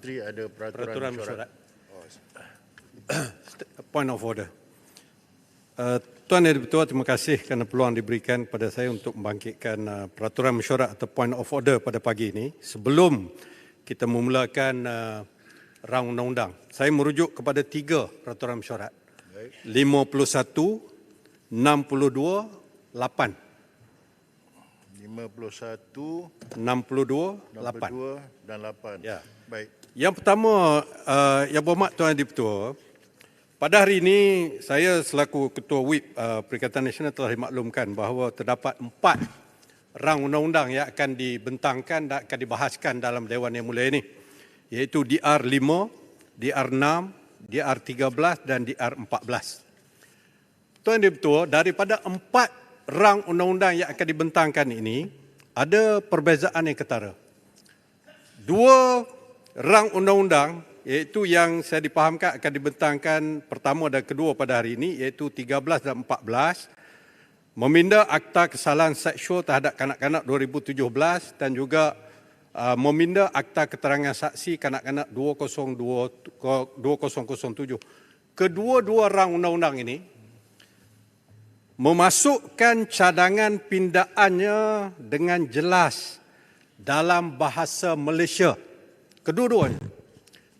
Menteri ada Peraturan mesyuarat. Oh, Point of order. Tuan Yang Dipertua, terima kasih kerana peluang diberikan kepada saya untuk membangkitkan peraturan mesyuarat atau point of order pada pagi ini. Sebelum kita memulakan round undang-undang, saya merujuk kepada 3 peraturan mesyuarat. 51, 62, 8. 51, 62, 8. 62 dan 8. Ya. Baik. Yang pertama, Yang Berhormat Tuan Yang Dipertua, pada hari ini saya selaku Ketua WIP Perikatan Nasional telah dimaklumkan bahawa terdapat 4 rang undang-undang yang akan dibentangkan dan akan dibahaskan dalam Dewan Yang Mulia ini, iaitu DR5, DR6, DR13 dan DR14. Tuan Yang Dipertua, daripada 4 rang undang-undang yang akan dibentangkan ini, ada perbezaan yang ketara. 2 rang undang-undang, iaitu yang saya dipahamkan akan dibentangkan pertama dan kedua pada hari ini, iaitu 13 dan 14, meminda Akta Kesalahan Seksual terhadap kanak-kanak 2017 dan juga meminda Akta Keterangan Saksi kanak-kanak 2007. Kedua-dua rang undang-undang ini memasukkan cadangan pindaannya dengan jelas dalam bahasa Malaysia, kedua-duanya.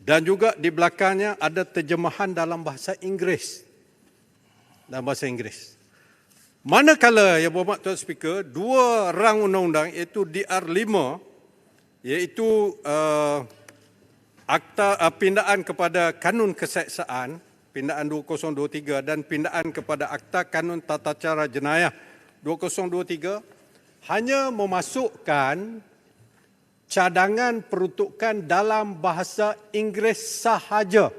Dan juga di belakangnya ada terjemahan dalam bahasa Inggeris. Dalam bahasa Inggeris. Manakala, Yang Berhormat Tuan Speaker, 2 rang undang-undang iaitu DR5, iaitu Akta pindaan kepada Kanun Keseksaan, pindaan 2023 dan pindaan kepada Akta Kanun Tata Cara Jenayah 2023, hanya memasukkan cadangan peruntukan dalam bahasa Inggeris sahaja.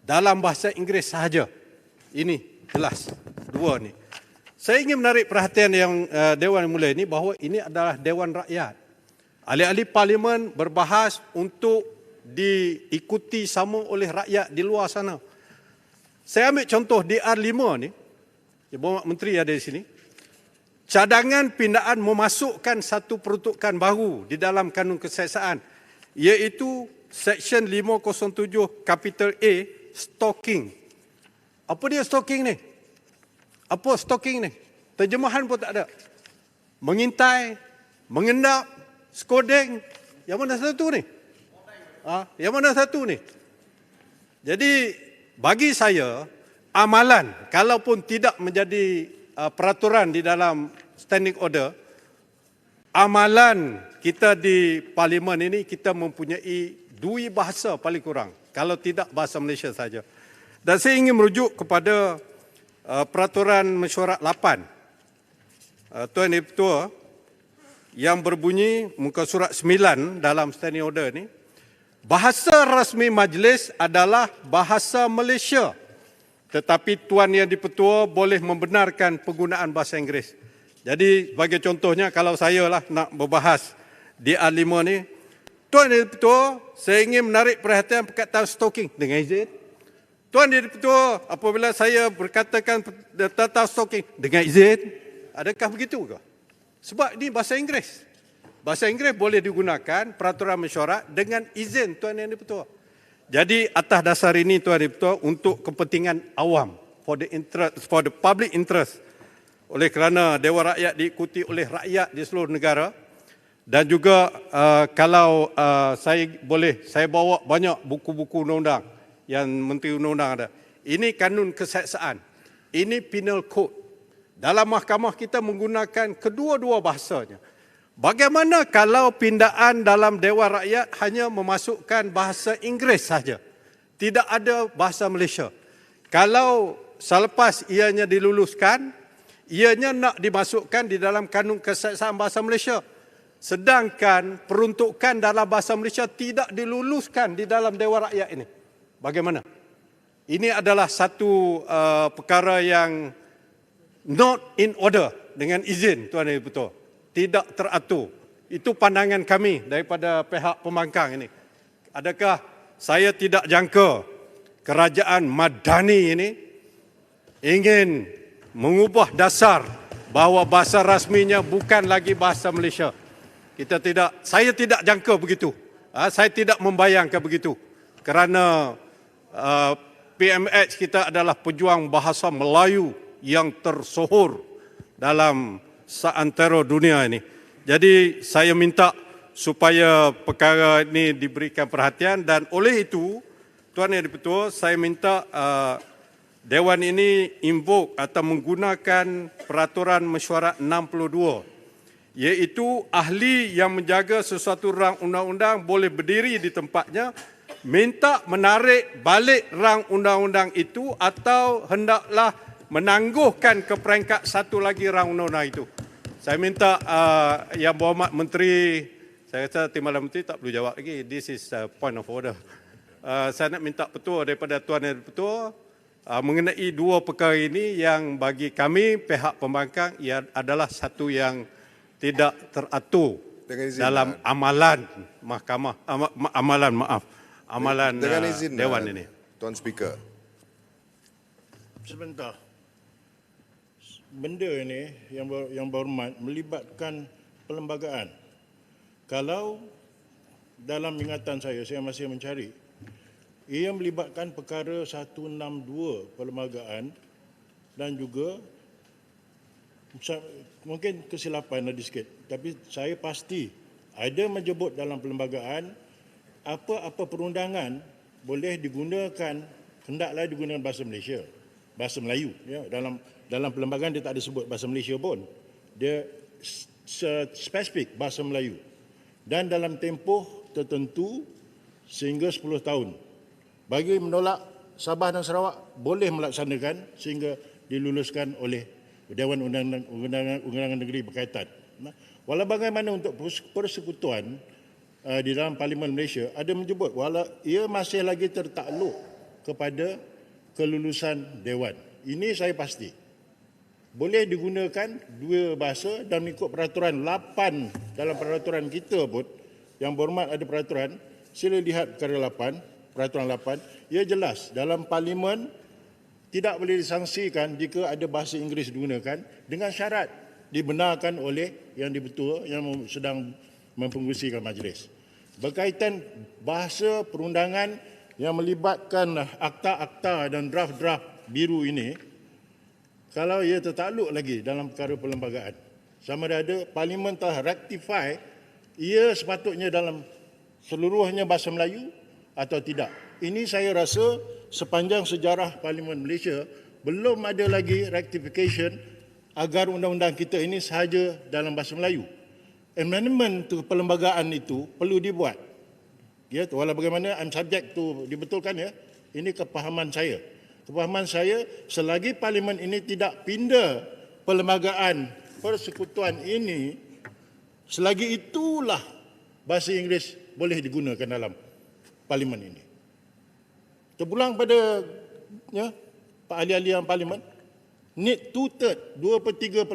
Dalam bahasa Inggeris sahaja. Ini jelas, 2 ni. Saya ingin menarik perhatian yang Dewan Yang Mulia ini bahawa ini adalah Dewan Rakyat. Ahli-ahli Parlimen berbahas untuk diikuti sama oleh rakyat di luar sana. Saya ambil contoh DR5 ni, Yang Berhormat Menteri ada di sini. Cadangan pindaan memasukkan satu peruntukan baru di dalam Kanun Keseksaan, iaitu Seksyen 507 Kapital A, stalking. Apa dia stalking ni? Apa stalking ni? Terjemahan pun tak ada. Mengintai, mengendap, skodeng. Yang mana satu ni? Yang mana satu ni? Jadi, bagi saya, amalan, kalaupun tidak menjadi peraturan di dalam standing order, amalan kita di Parlimen ini, kita mempunyai 2 bahasa paling kurang, kalau tidak bahasa Malaysia saja. Dan saya ingin merujuk kepada peraturan mesyuarat 8. Tuan Yang Dipertua, yang berbunyi muka surat 9 dalam standing order ini, bahasa rasmi majlis adalah bahasa Malaysia. Tetapi Tuan Yang Dipertua boleh membenarkan penggunaan bahasa Inggeris. Jadi sebagai contohnya, kalau saya lah nak berbahas di DR5 ni, Tuan Yang Dipertua, saya ingin menarik perhatian perkataan stalking dengan izin. Tuan Yang Dipertua, apabila saya berkatakan tentang stalking dengan izin, adakah begitu ke? Sebab ini bahasa Inggeris. Bahasa Inggeris boleh digunakan peraturan mesyuarat dengan izin Tuan Yang Dipertua. Jadi atas dasar ini Tuan Yang Dipertua, untuk kepentingan awam, for the public interest, oleh kerana Dewan Rakyat diikuti oleh rakyat di seluruh negara, dan juga kalau saya boleh, saya bawa banyak buku-buku undang-undang yang Menteri Undang-Undang ada. Ini Kanun Keseksaan, ini Penal Code. Dalam mahkamah kita menggunakan kedua-dua bahasanya. Bagaimana kalau pindaan dalam Dewan Rakyat hanya memasukkan bahasa Inggeris saja, tidak ada bahasa Malaysia? Kalau selepas ianya diluluskan, ianya nak dimasukkan di dalam Kanun Keseksaan Bahasa Malaysia, sedangkan peruntukan dalam bahasa Malaysia tidak diluluskan di dalam Dewan Rakyat ini, bagaimana? Ini adalah satu perkara yang not in order, dengan izin Tuan Yang Dipertua. Tidak teratur. Itu pandangan kami daripada pihak pembangkang ini. Adakah saya tidak jangka kerajaan Madani ini ingin mengubah dasar bahawa bahasa rasminya bukan lagi bahasa Malaysia. Saya tidak jangka begitu. Saya tidak membayangkan begitu kerana PMH kita adalah pejuang bahasa Melayu yang tersohor dalam seantero dunia ini. Jadi saya minta supaya perkara ini diberikan perhatian, dan oleh itu Tuan Yang di-Pertua, saya minta Dewan ini invoke atau menggunakan peraturan mesyuarat 62, iaitu ahli yang menjaga sesuatu rang undang-undang boleh berdiri di tempatnya, minta menarik balik rang undang-undang itu atau hendaklah menangguhkan ke peringkat satu lagi rang undang-undang itu. Saya minta Yang Berhormat Menteri, saya rasa Timbalan Menteri tak perlu jawab lagi, this is point of order. Saya nak minta petua daripada Tuan Yang di-Pertua mengenai dua perkara ini yang bagi kami pihak pembangkang ia adalah satu yang tidak teratur dalam amalan mahkamah, amalan dengan izin, Dewan ini. Tuan Speaker. Sebentar. Benda ini yang berhormat melibatkan perlembagaan. Kalau dalam ingatan saya masih mencari, ia melibatkan perkara 162 perlembagaan dan juga mungkin kesilapan ada sikit, tapi saya pasti ada menyebut dalam perlembagaan apa-apa perundangan boleh digunakan, hendaklah digunakan bahasa Malaysia, bahasa Melayu. Ya, dalam perlembagaan dia tak ada sebut bahasa Malaysia pun, dia spesifik bahasa Melayu dan dalam tempoh tertentu sehingga 10 tahun. Bagi menolak, Sabah dan Sarawak boleh melaksanakan sehingga diluluskan oleh Dewan Undangan Negeri berkaitan. Walau bagaimana untuk persekutuan di dalam Parlimen Malaysia ada menyebut walau ia masih lagi tertakluk kepada kelulusan Dewan. Ini saya pasti. Boleh digunakan dua bahasa dan mengikut peraturan 8 dalam peraturan kita pun, Yang Berhormat ada peraturan, sila lihat perkara 8, peraturan 8, ia jelas dalam Parlimen tidak boleh disangsikan jika ada bahasa Inggeris digunakan dengan syarat dibenarkan oleh Yang di-Pertua yang sedang mempengerusikan majlis. Berkaitan bahasa perundangan yang melibatkan akta-akta dan draft-draft biru ini, kalau ia tertakluk lagi dalam perkara perlembagaan, sama ada Parlimen telah rectify, ia sepatutnya dalam seluruhnya bahasa Melayu atau tidak. Ini saya rasa sepanjang sejarah Parlimen Malaysia belum ada lagi rectification agar undang-undang kita ini sahaja dalam bahasa Melayu. Amendment tu perlembagaan itu perlu dibuat. Ya, walau bagaimana I'm subject to dibetulkan ya. Ini kepahaman saya. Kepahaman saya selagi Parlimen ini tidak pindah perlembagaan persekutuan ini, selagi itulah bahasa Inggeris boleh digunakan dalam Parlimen ini. Terpulang pada Pak ahli-ahli yang Parlimen, need 2/3, 2/3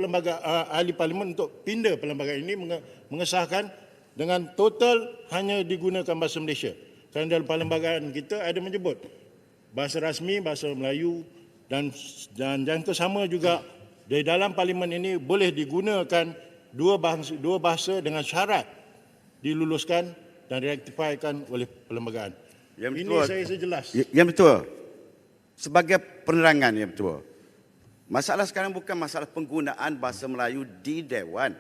ahli Parlimen untuk pindah perlembagaan ini mengesahkan dengan total hanya digunakan bahasa Malaysia. Kerana dalam perlembagaan kita ada menyebut bahasa rasmi, bahasa Melayu dan yang sama juga di dalam Parlimen ini boleh digunakan dua bahasa dengan syarat diluluskan dan direktifikan oleh perlembagaan. Yang ini betul, saya sejelas. Yang betul. Sebagai penerangan yang betul. Masalah sekarang bukan masalah penggunaan bahasa Melayu di Dewan.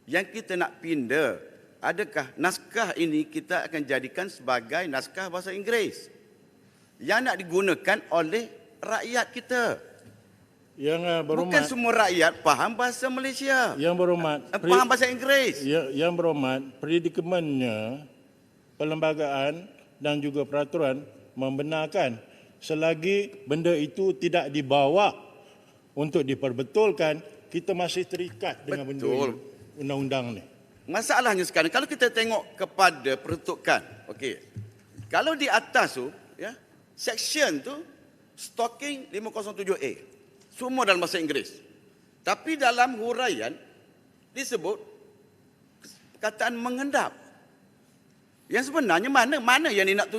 Yang kita nak pindah, adakah naskah ini kita akan jadikan sebagai naskah bahasa Inggeris yang nak digunakan oleh rakyat kita. Yang berhormat, bukan semua rakyat faham bahasa Malaysia. Yang berhormat, faham bahasa Inggeris. Yang berhormat, predikamentnya perlembagaan dan juga peraturan membenarkan selagi benda itu tidak dibawa untuk diperbetulkan, kita masih terikat dengan benda ini, undang-undang ni. Masalahnya sekarang kalau kita tengok kepada peruntukan, okey. Kalau di atas tu, ya, section tu stalking 507A. Semua dalam bahasa Inggeris. Tapi dalam huraian disebut perkataan mengendap. Yang sebenarnya mana yang nak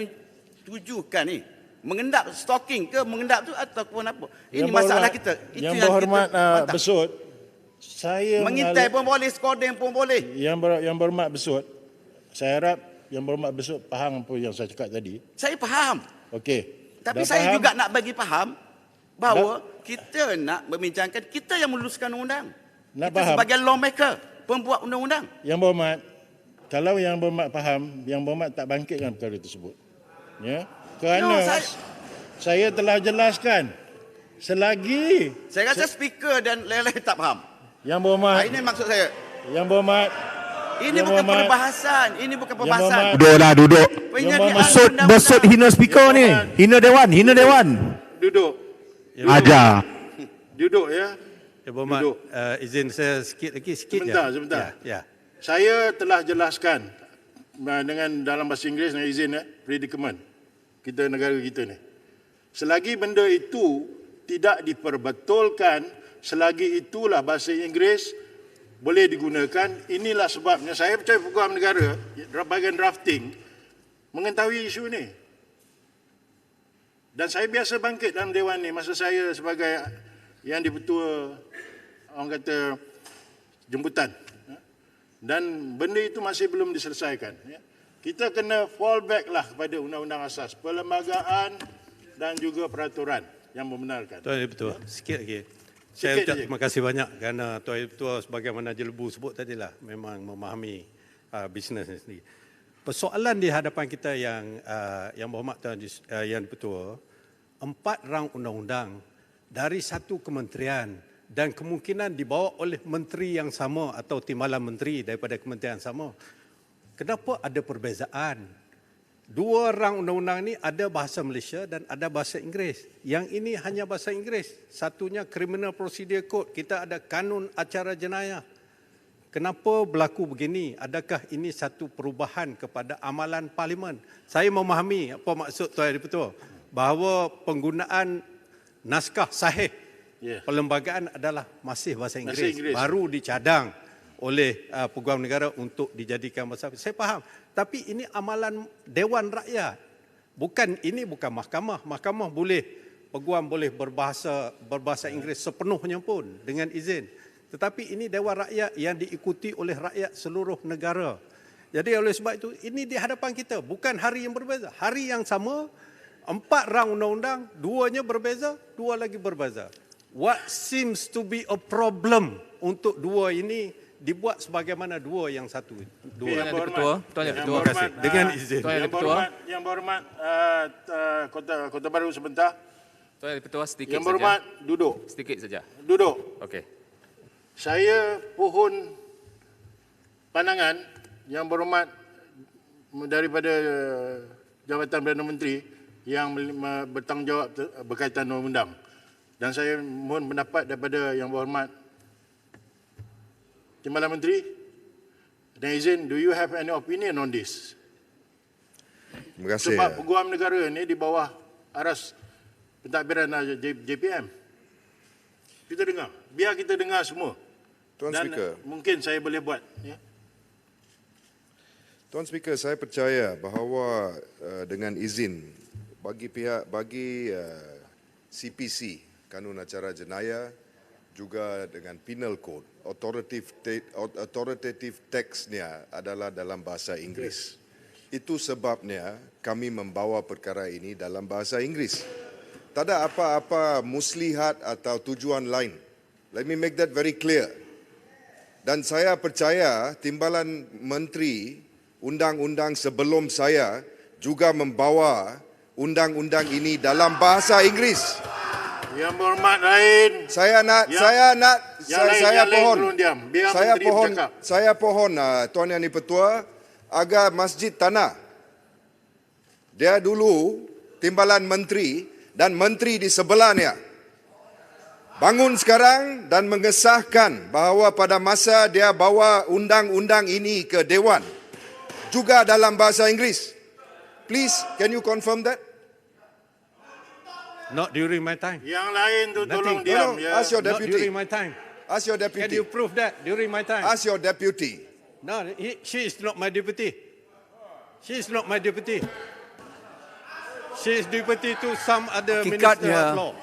tujukan ni? Mengendap, stalking ke mengendap tu ataupun apa? Ini masalah kita. Itu yang yang berhormat kita besut, saya mengintai pun boleh, skodeng pun boleh. Yang berhormat besut, saya harap Yang Berhormat besok faham apa yang saya cakap tadi? Saya faham. Okey. Tapi Dah saya faham? juga nak bagi faham bahawa kita nak membincangkan kita yang meluluskan undang-undang. Nak Kita faham? sebagai lawmaker, pembuat undang-undang. Yang Berhormat, kalau Yang Berhormat faham, Yang Berhormat tak bangkitkan perkara tersebut. Ya. Kerana No, saya telah jelaskan selagi Saya rasa speaker dan lain-lain tak faham. Yang Berhormat, Ini maksud saya. Yang Berhormat, Ini Yang bukan Berhormat. perbahasan. Ini bukan Yang perbahasan. Berhormat. Duduklah, duduk. Penyediaan Besut- undang-undang. Besut hina speaker ni. Hina dewan. duduk. Ajar. Duduk ya. Ya Berhormat, Duduk. izin saya sikit Sebentar, je. sebentar. Ya. Saya telah jelaskan dengan dalam bahasa Inggeris dengan izin predicament kita negara kita ni. Selagi benda itu tidak diperbetulkan, selagi itulah bahasa Inggeris boleh digunakan. Inilah sebabnya saya percaya Peguam Negara bahagian drafting mengetahui isu ini. Dan saya biasa bangkit dalam Dewan ni masa saya sebagai yang dipertua orang kata jemputan. Dan benda itu masih belum diselesaikan. Kita kena fall back lah kepada Undang-Undang Asas, perlembagaan dan juga peraturan yang membenarkan. Tuan Dipertua, sikit lagi. Sikit Saya ucap je. terima kasih banyak kerana Tuan Dipertua sebagaimana Jelebu sebut tadilah memang memahami bisnes ni sendiri. Persoalan di hadapan kita yang berhormat Tuan Yang Dipertua, 4 rang undang-undang dari satu kementerian dan kemungkinan dibawa oleh menteri yang sama atau timbalan menteri daripada kementerian sama. Kenapa ada perbezaan? 2 rang undang-undang ni ada bahasa Malaysia dan ada bahasa Inggeris. Yang ini hanya bahasa Inggeris. Satunya Criminal Procedure Code. Kita ada kanun acara jenayah. Kenapa berlaku begini? Adakah ini satu perubahan kepada amalan parlimen? Saya memahami apa maksud Tuan Dipertua. Bahawa penggunaan naskah sahih perlembagaan adalah masih bahasa Inggeris. Baru dicadang oleh Peguam Negara untuk dijadikan bahasa. Saya faham. Tapi ini amalan Dewan Rakyat. Ini bukan mahkamah. Mahkamah boleh, Peguam boleh berbahasa Inggeris sepenuhnya pun dengan izin. Tetapi ini Dewan Rakyat yang diikuti oleh rakyat seluruh negara. Jadi oleh sebab itu, ini di hadapan kita. Bukan hari yang berbeza. Hari yang sama, 4 rang undang-undang, 2-nya berbeza, 2 lagi berbeza. What seems to be a problem untuk 2 ini dibuat sebagaimana 2 yang satu. 2. Yang Dipertua, Tuan Yang Dipertua. Terima kasih. Dengan izin. Tuan Yang Yang Dipertua. Berhormat, Kota Baru sebentar. Tuan Yang Dipertua, sedikit Yang saja. Berhormat, duduk. Sedikit saja. Duduk. Okey. Saya pohon pandangan Yang Berhormat daripada Jabatan Perdana Menteri yang bertanggungjawab berkaitan undang-undang. Dan saya mohon pendapat daripada Yang Berhormat Timbalan Menteri. Dan izin, do you have any opinion on this? Terima kasih. Sebab Peguam Negara ni di bawah aras pentadbiran JPM. Kita dengar. Biar kita dengar semua. Tuan Dan Speaker, mungkin saya boleh buat. Ya. Tuan Speaker, saya percaya bahawa dengan izin bagi CPC, Kanun Acara Jenayah, juga dengan Penal Code, authoritative text-nya adalah dalam bahasa Inggeris. Itu sebabnya kami membawa perkara ini dalam bahasa Inggeris. Tak ada apa-apa muslihat atau tujuan lain. Let me make that very clear. Dan saya percaya Timbalan Menteri Undang-Undang sebelum saya juga membawa undang-undang ini dalam bahasa Inggeris. Yang Berhormat lain. Saya pohon Tuan Yang Dipertua agar Masjid Tanah. Dia dulu Timbalan Menteri dan menteri di sebelahnya. Bangun sekarang dan mengesahkan bahawa pada masa dia bawa undang-undang ini ke Dewan juga dalam bahasa Inggeris. Please, can you confirm that? Not during my time. Yang lain tu tolong Nothing. diam. No, Ya. ask your Not deputy. during my time. Ask your Can deputy. you prove that during my time? Ask your deputy. No, she is not my deputy. She is not my deputy. She is deputy to some other minister Hakikatnya- of law.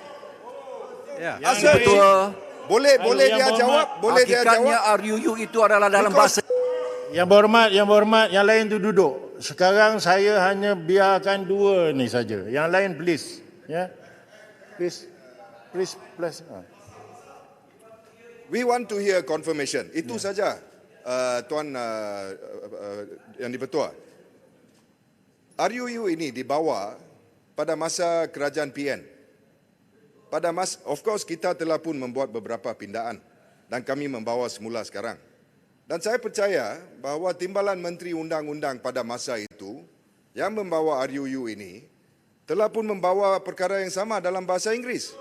Yeah. Yang Ask your lain- Ketua, Boleh Yang dia Berhormat, jawab, boleh dia hakikatnya jawab. RUU itu adalah dalam Because- bahasa Yang Berhormat, yang lain tu duduk. sekarang saya hanya biarkan 2 ni saja. Yang lain please. Ya. Please. We want to hear confirmation. Itu saja, Tuan Yang di-Pertua. RUU ini dibawa pada masa kerajaan PN. Of course kita telah pun membuat beberapa pindaan dan kami membawa semula sekarang. Dan saya percaya bahawa Timbalan Menteri Undang-Undang pada masa itu yang membawa RUU ini telah pun membawa perkara yang sama dalam bahasa Inggeris.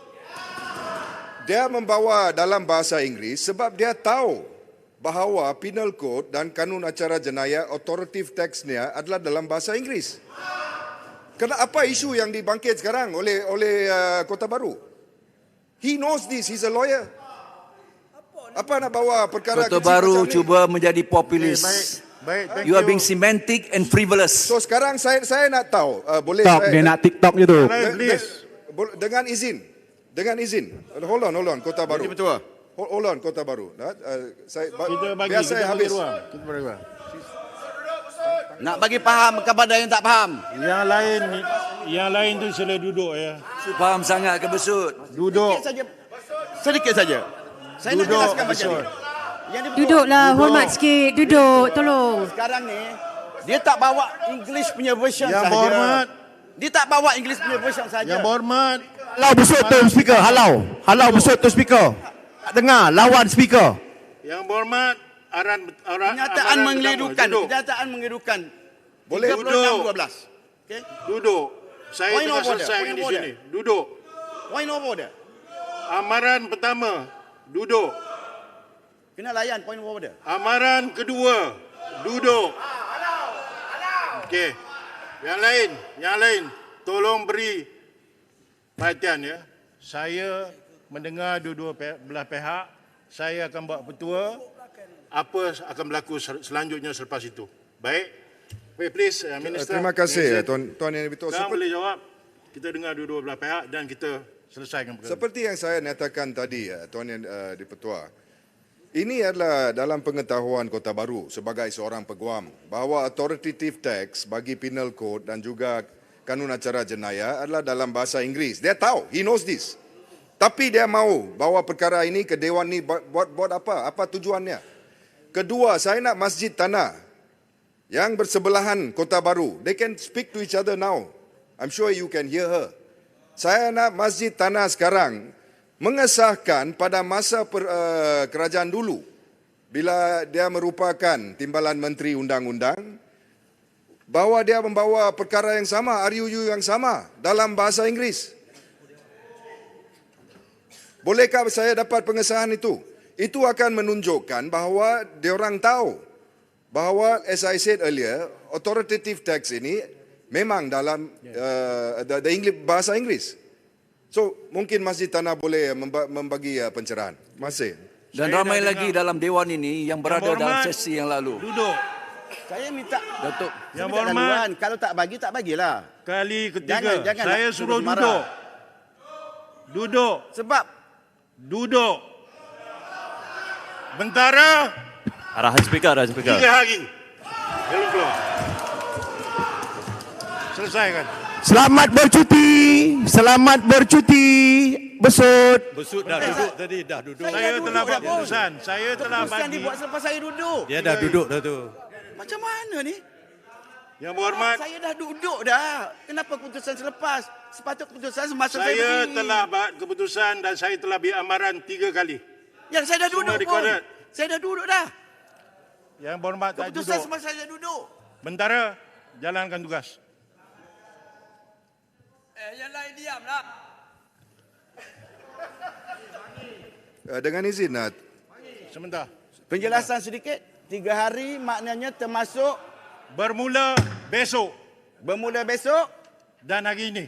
Dia membawa dalam bahasa Inggeris sebab dia tahu bahawa Penal Code dan Kanun Acara Jenayah authoritative text-nya adalah dalam bahasa Inggeris. Apa isu yang dibangkit sekarang oleh Kota Baru? He knows this, he's a lawyer. Apa nak bawa perkara Kota kecil Baru macam ni? cuba menjadi populis. Baik, thank You are being semantic and frivolous. So sekarang saya nak tahu, boleh TikTok, saya dia nak TikTok je tu. Please. dengan izin. Hold on, Kota Baru. Betul. Hold on, Kota Baru. Kita bagi, biar saya kita bagi habis. ruang. Kita bagi ruang. Nak bagi faham kepada yang tak faham. Yang lain tu sila duduk ya. Faham sangat ke besut? Duduk. Sedikit saja. Saya nak Duduk, jelaskan macam ni. Besut. Yang dia Duduklah, hormat sikit. Duduk, tolong. sekarang ni dia tak bawa English punya version Yang saja. berhormat. Dia tak bawa English punya version saja. Yang berhormat. Halau besut tu speaker, halau besut tu speaker. Tak dengar, lawan speaker. Yang berhormat. Kenyataan mengelirukan. Kenyataan mengelirukan. Boleh 36-12. Okey. Duduk. Saya Point tengah of order, selesai point di of sini. Duduk. Point of order. Amaran pertama. Duduk. Kena layan point of order. Amaran kedua. Duduk. Okey. Yang lain. Tolong beri perhatian ya. Saya mendengar dua-dua belah pihak. Saya akan buat petua apa akan berlaku selanjutnya selepas itu. Baik. Please, Minister. Terima kasih, Tuan Yang di-Pertua. Sekarang boleh jawab. Kita dengar dua-dua belah pihak dan kita selesaikan perkara. Seperti yang saya nyatakan tadi, Tuan Yang di-Pertua, ini adalah dalam pengetahuan Kota Baru sebagai seorang peguam bahawa authoritative text bagi Penal Code dan juga Kanun Acara Jenayah adalah dalam bahasa Inggeris. Dia tahu, he knows this. Tapi dia mahu bawa perkara ini ke Dewan ni buat apa? Apa tujuannya? Kedua, saya nak masjid tanah yang bersebelahan Kota Baru. They can speak to each other now. I'm sure you can hear her. Saya nak masjid tanah sekarang mengesahkan pada masa kerajaan dulu bila dia merupakan Timbalan Menteri Undang-Undang bahawa dia membawa perkara yang sama, RUU yang sama dalam bahasa Inggeris. Bolehkah saya dapat pengesahan itu? Itu akan menunjukkan bahawa diorang tahu bahawa as I said earlier, authoritative text ini memang dalam the English, bahasa Inggeris. So, mungkin Masjid Tanah boleh membagi pencerahan. Masih. Dan ramai lagi dalam Dewan ini yang berada dalam sesi yang lalu. Duduk. Saya minta Datuk. Yang minta berhormat. laluan. Kalau tak bagi, tak bagilah. Kali ketiga, Jangan saya nak suruh terus marah. duduk. Duduk. Sebab Duduk. Bentara, Arahan speaker. 3 hari. Belum keluar. Selesaikan. Selamat bercuti, besut. Besut dah duduk tadi, dah duduk. Saya dah telah duduk buat dah, Bos. keputusan. Saya telah keputusan bagi. dibuat selepas saya duduk. Dia dah duduk dah tu. Macam mana ni? Yang berhormat, Saya dah duduk dah. Kenapa keputusan selepas? Sepatut keputusan semasa saya saya berdiri. telah buat keputusan dan saya telah beri amaran 3 kali. Yang saya dah Semua duduk pun. recorded. Saya dah duduk dah. Yang berhormat tak Keputusan duduk. semasa saya duduk. Bentara, jalankan tugas. Yang lain diamlah. Dengan izin, Sebentar. Penjelasan sedikit. 3 hari maknanya termasuk Bermula besok bermula besok dan hari ini.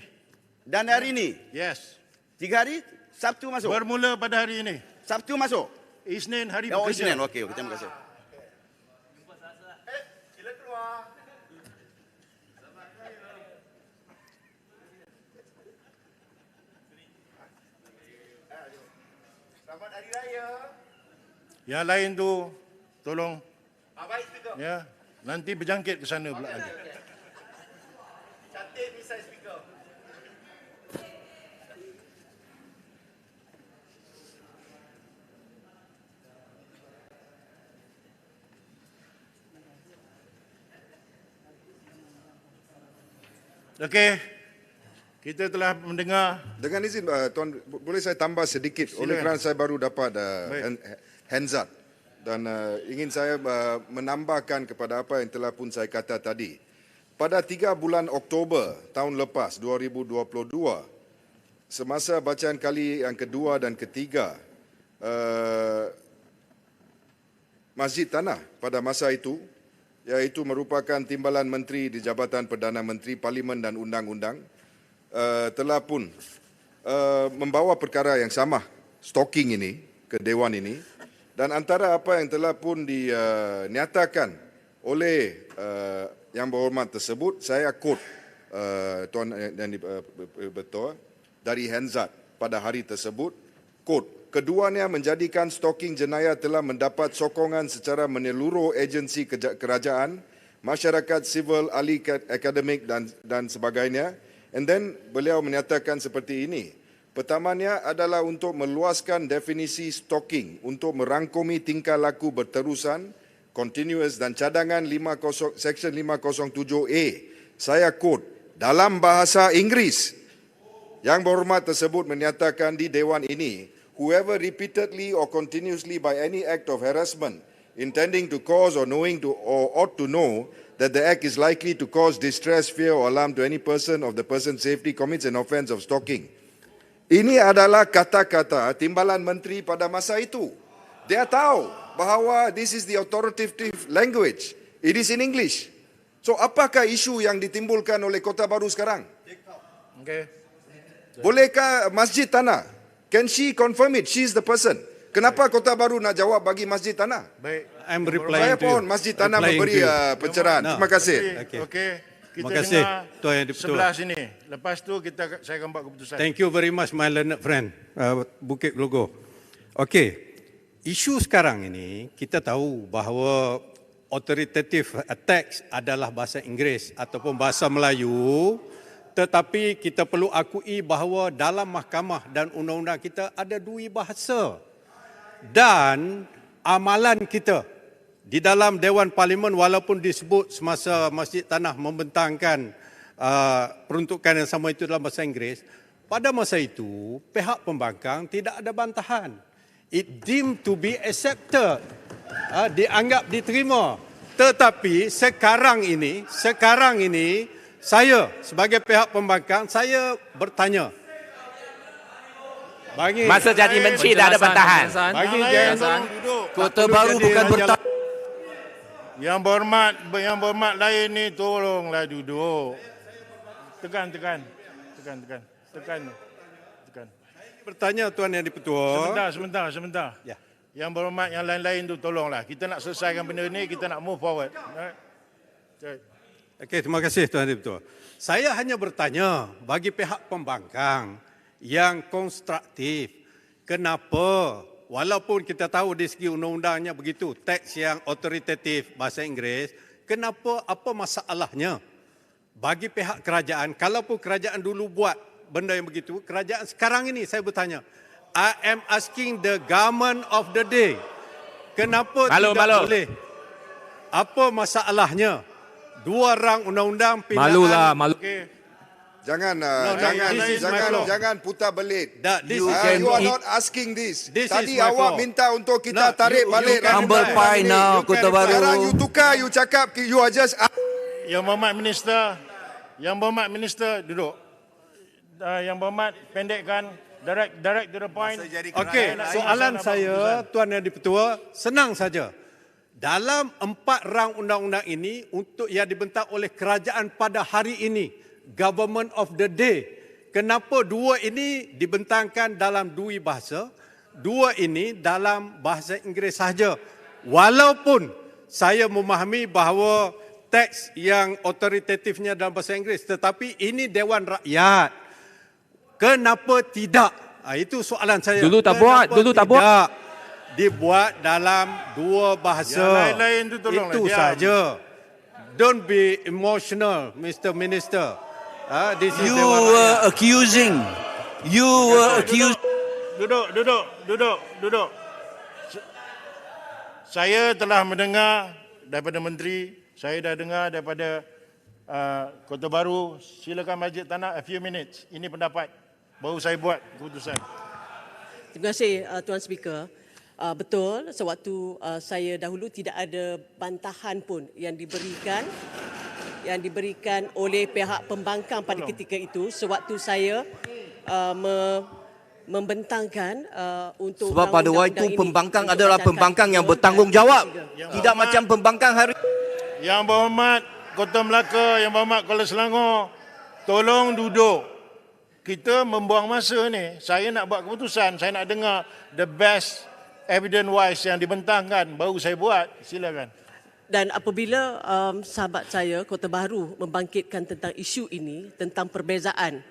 dan hari ini. Yes. 3 hari, Sabtu masuk. Bermula pada hari ini. Sabtu masuk. Isnin hari Oh, bekerja. Isnin. Okey, terima kasih. Yang lain tu tolong. Ya, nanti berjangkit ke sana pula lagi. Okey. Kita telah mendengar. Dengan izin Tuan, boleh saya tambah sedikit oleh Silakan. kerana saya baru dapat Baik. hands up dan ingin saya menambahkan kepada apa yang telah pun saya kata tadi. Pada 3 bulan Oktober tahun lepas 2022, semasa bacaan kali yang kedua dan ketiga, Masjid Tanah pada masa itu, iaitu merupakan timbalan menteri di Jabatan Perdana Menteri, Parlimen dan Undang-Undang, telah pun membawa perkara yang sama, stalking ini, ke Dewan ini, dan antara apa yang telah pun dinyatakan oleh Yang Berhormat tersebut, saya quote Tuan yang betul dari Henzat pada hari tersebut, quote, keduanya menjadikan stalking jenayah telah mendapat sokongan secara menyeluruh agensi kerajaan, masyarakat sivil, ahli akademik dan sebagainya. And then beliau menyatakan seperti ini. Pertamanya adalah untuk meluaskan definisi stalking untuk merangkumi tingkah laku berterusan, continuous dan cadangan Section 507A. Saya quote, dalam bahasa Inggeris, Yang Berhormat tersebut menyatakan di Dewan ini, whoever repeatedly or continuously by any act of harassment intending to cause or knowing to or ought to know that the act is likely to cause distress, fear or alarm to any person of the person's safety commits an offence of stalking. Ini adalah kata-kata timbalan menteri pada masa itu. Dia tahu bahawa this is the authoritative language. It is in English. So apakah isu yang ditimbulkan oleh Kota Baru sekarang? Okey. Bolehkah Masjid Tanah? Can she confirm it? She is the person. Kenapa Kota Baru nak jawab bagi Masjid Tanah? Baik. I'm Saya replying to you. pohon Masjid Tanah Replying memberi to you. pencerahan. No. Terima kasih. Okey. Okey. Kita Terima kasih, dengar Tuan Yang di-Pertua. sebelah sini. Lepas tu saya akan buat keputusan. Thank you very much, my learned friend, Bukit Gelogo. Okey, isu sekarang ini, kita tahu bahawa authoritative attacks adalah bahasa Inggeris ataupun bahasa Melayu, tetapi kita perlu akui bahawa dalam mahkamah dan undang-undang kita ada dua bahasa. Dan amalan kita di dalam Dewan Parlimen walaupun disebut semasa Masjid Tanah membentangkan peruntukan yang sama itu dalam bahasa Inggeris, pada masa itu pihak pembangkang tidak ada bantahan. It deemed to be accepted, dianggap diterima. Tetapi sekarang ini saya sebagai pihak pembangkang, saya bertanya. Masa jadi menteri dah ada bantahan. Bagi Yang Jen, lain tolong duduk. Kota Baru bukan bertahan. Yang berhormat lain ni tolonglah duduk. Tekan. bertanya Tuan Yang di-Pertua. Sebentar. Ya. Yang berhormat yang lain-lain tu tolonglah. Kita nak selesaikan benda ni, kita nak move forward. Right. Okey, terima kasih Tuan Yang di-Pertua. Saya hanya bertanya bagi pihak pembangkang yang konstruktif, kenapa walaupun kita tahu dari segi undang-undangnya begitu, teks yang autoritatif bahasa Inggeris, kenapa, apa masalahnya bagi pihak kerajaan, kalaupun kerajaan dulu buat benda yang begitu, kerajaan sekarang ini saya bertanya, I am asking the government of the day, kenapa tidak boleh? Apa masalahnya? Dua rang undang-undang pindaan. Malu. Okay. Jangan this is my floor. jangan putar belit. This You is are not asking this. This Tadi is my awak floor. minta untuk kita No, tarik you balik. can Humble reply. pie now, You can Kota reply. Baru. Sekarang you tukar, you cakap you are just Yang berhormat minister duduk. Yang berhormat pendekkan, direct to the point. Okey, soalan saya Tuan Yang di-Pertua senang saja. Dalam 4 rang undang-undang ini untuk yang dibentak oleh kerajaan pada hari ini, government of the day, kenapa dua ini dibentangkan dalam dua bahasa, dua ini dalam bahasa Inggeris sahaja? Walaupun saya memahami bahawa teks yang autoritatifnya dalam bahasa Inggeris, tetapi ini Dewan Rakyat. Kenapa tidak? Itu soalan saya. Dulu tak buat. Tidak dibuat dalam dua bahasa. Yang lain-lain tu tolonglah Itu diam. saja. Don't be emotional, Mr. Minister. This is You Dewan were Rakyat. accusing. You were accusing. Duduk. Saya telah mendengar daripada menteri, saya dah dengar daripada Kota Baru. Silakan Majid Tanah, a few minutes. Ini pendapat. Baru saya buat keputusan. Terima kasih Tuan Speaker. Betul, sewaktu saya dahulu tidak ada bantahan pun yang diberikan oleh pihak pembangkang pada ketika itu sewaktu saya membentangkan untuk Sebab pada undang-undang waktu ini pembangkang untuk adalah membacakan pembangkang yang betul bertanggungjawab. dan Tidak macam pembangkang hari. Yang berhormat Kota Melaka, Yang berhormat Kuala Selangor, tolong duduk. Kita membuang masa ni. Saya nak buat keputusan, saya nak dengar the best evidence wise yang dibentangkan, baru saya buat. Silakan. Dan apabila sahabat saya Kota Baru membangkitkan tentang isu ini, tentang perbezaan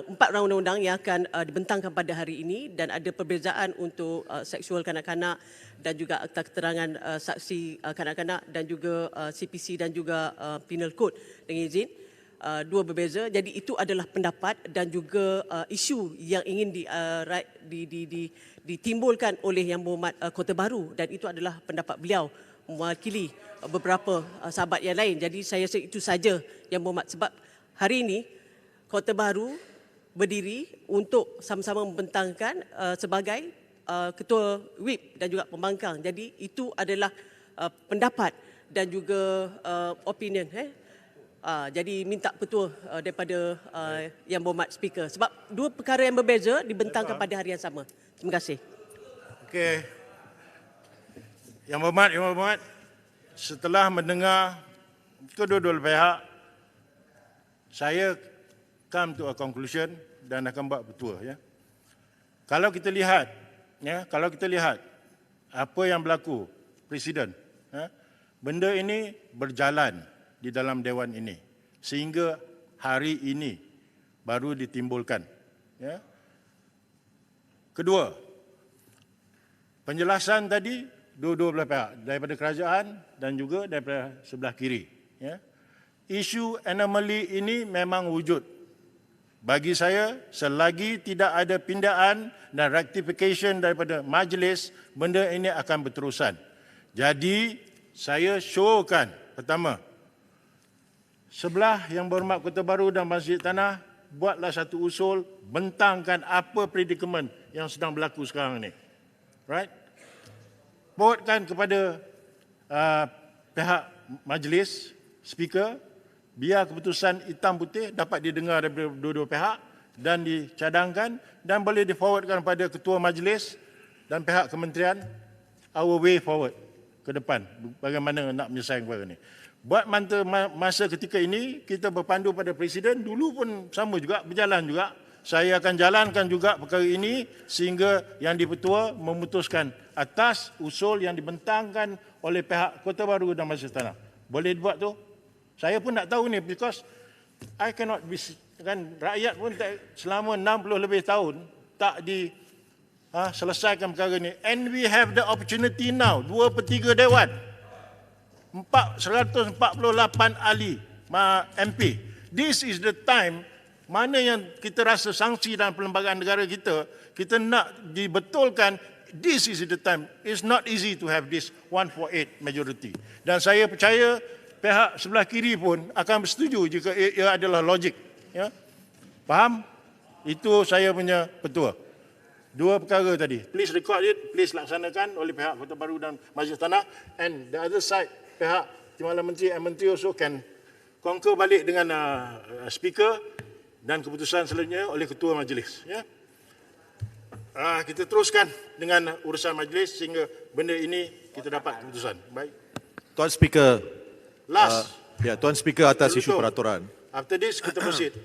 empat undang-undang yang akan dibentangkan pada hari ini, dan ada perbezaan untuk seksual kanak-kanak dan juga akta keterangan saksi kanak-kanak dan juga CPC dan juga penal code dengan izin. Dua berbeza. Jadi itu adalah pendapat dan juga isu yang ingin ditimbulkan oleh Yang Berhormat Kota Baru, dan itu adalah pendapat beliau mewakili beberapa sahabat yang lain. Jadi saya rasa itu saja Yang Berhormat, sebab hari ini Kota Baru berdiri untuk sama-sama membentangkan sebagai ketua whip dan juga pembangkang. Jadi itu adalah pendapat dan juga opinion. Jadi minta petua daripada Yang Berhormat Speaker. Sebab dua perkara yang berbeza dibentangkan pada hari yang sama. Terima kasih. Okey. Yang berhormat, setelah mendengar kedua-dua pihak, saya come to a conclusion dan akan buat petua. Ya. Kalau kita lihat apa yang berlaku, Presiden, benda ini berjalan di dalam Dewan ini sehingga hari ini baru ditimbulkan. Ya. Kedua, penjelasan tadi dua-dua belah pihak, daripada kerajaan dan juga daripada sebelah kiri. Ya. Isu anomaly ini memang wujud. Bagi saya, selagi tidak ada pindaan dan rectification daripada majlis, benda ini akan berterusan. Jadi, saya showkan, pertama, sebelah Yang Berhormat Kota Baru dan Masjid Tanah, buatlah satu usul, bentangkan apa predikamen yang sedang berlaku sekarang ini. Right? Forwardkan kepada pihak majlis, speaker, biar keputusan hitam putih dapat didengar daripada dua-dua pihak dan dicadangkan dan boleh di-forwardkan kepada ketua majlis dan pihak kementerian, our way forward ke depan, bagaimana nak menyelesaikan perkara ini. Buat masa ketika ini, kita berpandu pada Presiden, dulu pun sama juga, berjalan juga. Saya akan jalankan juga perkara ini sehingga yang dipertua memutuskan atas usul yang dibentangkan oleh pihak Kota Baru dan Masjid Tanah. Boleh dibuat tu? Saya pun tak tahu ni, because I cannot be, kan, rakyat pun tak, selama 60 lebih tahun tak selesaikan perkara ni. And we have the opportunity now, 2/3 Dewan. 148 ahli MP. This is the time mana yang kita rasa sanksi dalam perlembagaan negara kita nak dibetulkan. This is the time. It's not easy to have this 148 majority. Dan saya percaya pihak sebelah kiri pun akan bersetuju jika ia adalah logik. Ya? Faham? Itu saya punya petua. Dua perkara tadi. Please record it. Please laksanakan oleh pihak Kota Baru dan Masjid Tanah. And the other side, pihak Timbalan Menteri and Menteri also can concur balik dengan speaker dan keputusan selanjutnya oleh ketua majlis. Ya? Kita teruskan dengan urusan majlis sehingga benda ini kita dapat keputusan. Baik. Tuan Speaker. Last. Tuan Speaker atas isu peraturan. After this, kita proceed.